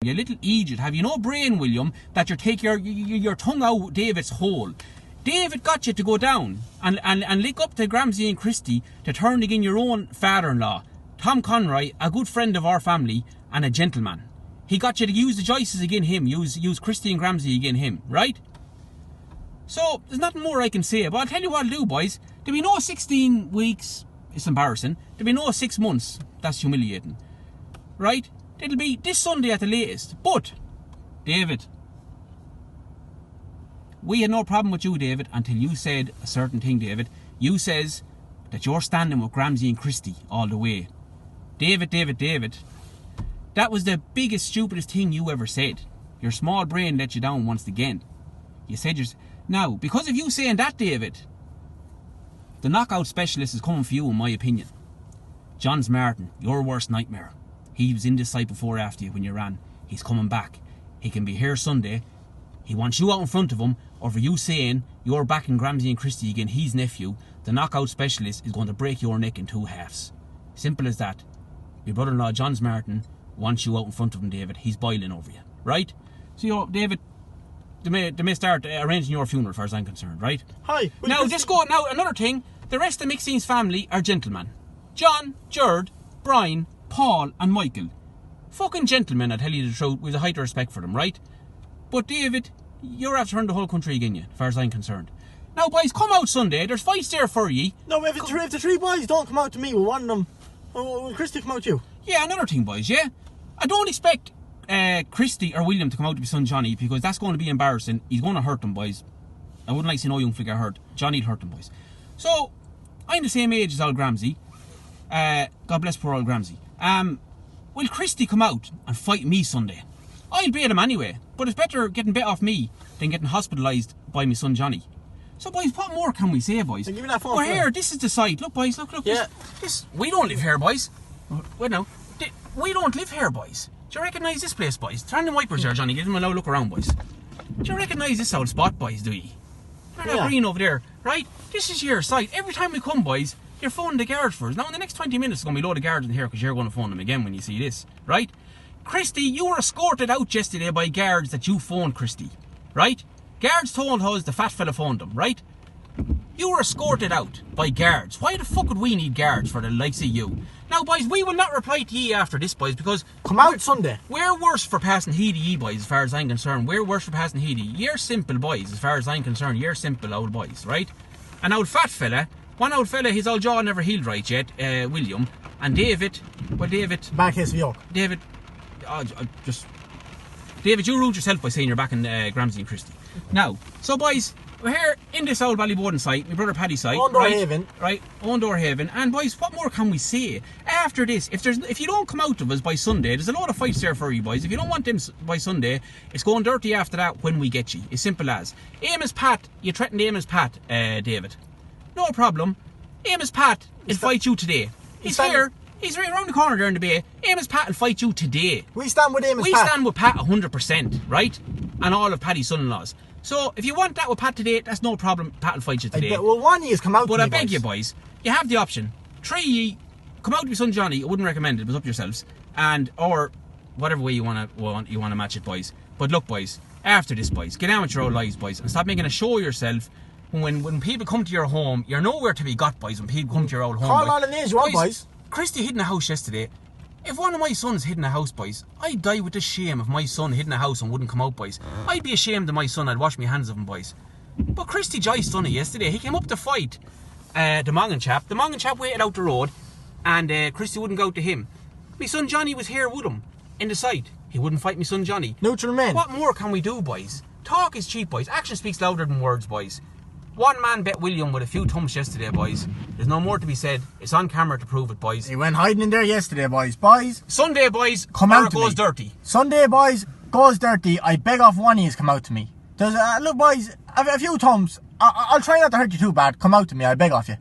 You little idiot. Have you no brain, William, that you take your tongue out David's hole? David got you to go down and lick up to Gramseys Christy to turn again your own father-in-law, Tom Conroy, a good friend of our family and a gentleman. He got you to use the Joyces again him, use Christy and Gramsey again him, right? So, there's nothing more I can say, but I'll tell you what I'll do, boys. There'll be no 16 weeks, it's embarrassing. There'll be no 6 months, that's humiliating. Right? It'll be this Sunday at the latest. But, David, we had no problem with you, David, until you said a certain thing, David. You says that you're standing with Gramsey and Christy all the way. David, that was the biggest, stupidest thing you ever said. Your small brain let you down once again. You said now, because of you saying that, David, the knockout specialist is coming for you, in my opinion. John's Martin, your worst nightmare. He was in this site before after you when you ran. He's coming back. He can be here Sunday. He wants you out in front of him over you saying you're back in Gramsey and Christy again, his nephew. The knockout specialist is going to break your neck in 2 halves. Simple as that. Your brother-in-law, John's Martin, wants you out in front of him, David. He's boiling over you, right? So, David, they may start arranging your funeral, as far as I'm concerned, right? Hi. Now, another thing. The rest of Mixine's family are gentlemen. John, Gerard, Brian, Paul and Michael. Fucking gentlemen, I tell you the truth, with a height of respect for them, right? But David, you're after turning the whole country again, you, as far as I'm concerned. Now, boys, come out Sunday. There's fights there for ye. No, if the 3 boys don't come out to me, we'll one of them. Will Christy come out to you? Yeah, another thing, boys, yeah? I don't expect Christy or William to come out to my son Johnny, because that's going to be embarrassing. He's going to hurt them, boys. I wouldn't like to see no young figure hurt. Johnny'd hurt them, boys. So, I'm the same age as old Gramsey. God bless poor old Gramsey. Will Christy come out and fight me Sunday? I'll beat him anyway, but it's better getting bit off me than getting hospitalised by my son Johnny. So, boys, what more can we say, boys? Give me that phone. We're here. This is the site. Look, boys. Look. Yeah. This. We don't live here, boys. Wait now. We don't live here, boys. Do you recognise this place, boys? Turn the wipers there, Johnny. Give them a loud look around, boys. Do you recognise this old spot, boys, do ye? That green over there, right? This is your site. Every time we come, boys, you're phoning the guards for us. Now, in the next 20 minutes, there's going to be a load of guards in here because you're going to phone them again when you see this, right? Christy, you were escorted out yesterday by guards that you phoned, Christy, right? Guards told us the fat fella phoned them, right? You were escorted out by guards. Why the fuck would we need guards for the likes of you? Now, boys, we will not reply to ye after this, boys, because... Come out Sunday. We're worse for passing heed to ye, boys, as far as I'm concerned. We're worse for passing heed to ye. You're simple, boys, as far as I'm concerned. You're simple old boys, right? An old fat fella, one old fella, his old jaw never healed right yet, William. And David, Back case of York. David, David, you ruled yourself by saying you're back in Gramsey and Christy. Now, so, boys... We're here in this old Ballyboden site, my brother Paddy's site. Ondor Haven. Right, Ondor Haven. And boys, what more can we say? After this, if you don't come out of us by Sunday, there's a lot of fights there for you, boys. If you don't want them by Sunday, it's going dirty after that when we get you. As simple as. Amos Pat, you threatened Amos Pat, David. No problem. Amos Pat will fight you today. He's here. He's right around the corner there in the bay. Amos Pat will fight you today. We stand with Amos Pat. We stand with Pat 100%, right? And all of Paddy's son-in-laws. So, if you want that with Pat today, that's no problem. Pat will fight you today. Well, one of you come out but to me, I beg you, boys, you have the option. 3 ye, come out to your son Johnny. I wouldn't recommend it. It was up yourselves. Or whatever way you want to match it, boys. But look, boys, after this, boys, get on with your own lives, boys, and stop making a show of yourself. When people come to your home, you're nowhere to be got, boys, when people come to your old home. Call all the names you want, boys. Christy hid in a house yesterday. If one of my sons hid in a house, boys, I'd die with the shame if my son hid in a house and wouldn't come out, boys. I'd be ashamed of my son. I'd wash my hands of him, boys. But Christy Joyce done it yesterday. He came up to fight the Mongan chap. The Mongan chap waited out the road, and Christy wouldn't go out to him. My son Johnny was here with him in the site. He wouldn't fight my son Johnny. Neutral men. What more can we do, boys? Talk is cheap, boys. Action speaks louder than words, boys. One man bet William with a few thumps yesterday, boys. There's no more to be said. It's on camera to prove it, boys. He went hiding in there yesterday, boys. Boys. Sunday, boys, come out to me. Goes dirty. Sunday, boys, goes dirty. I beg off one of you to come out to me. There's look, boys, a few thumps. I'll try not to hurt you too bad. Come out to me. I beg off you.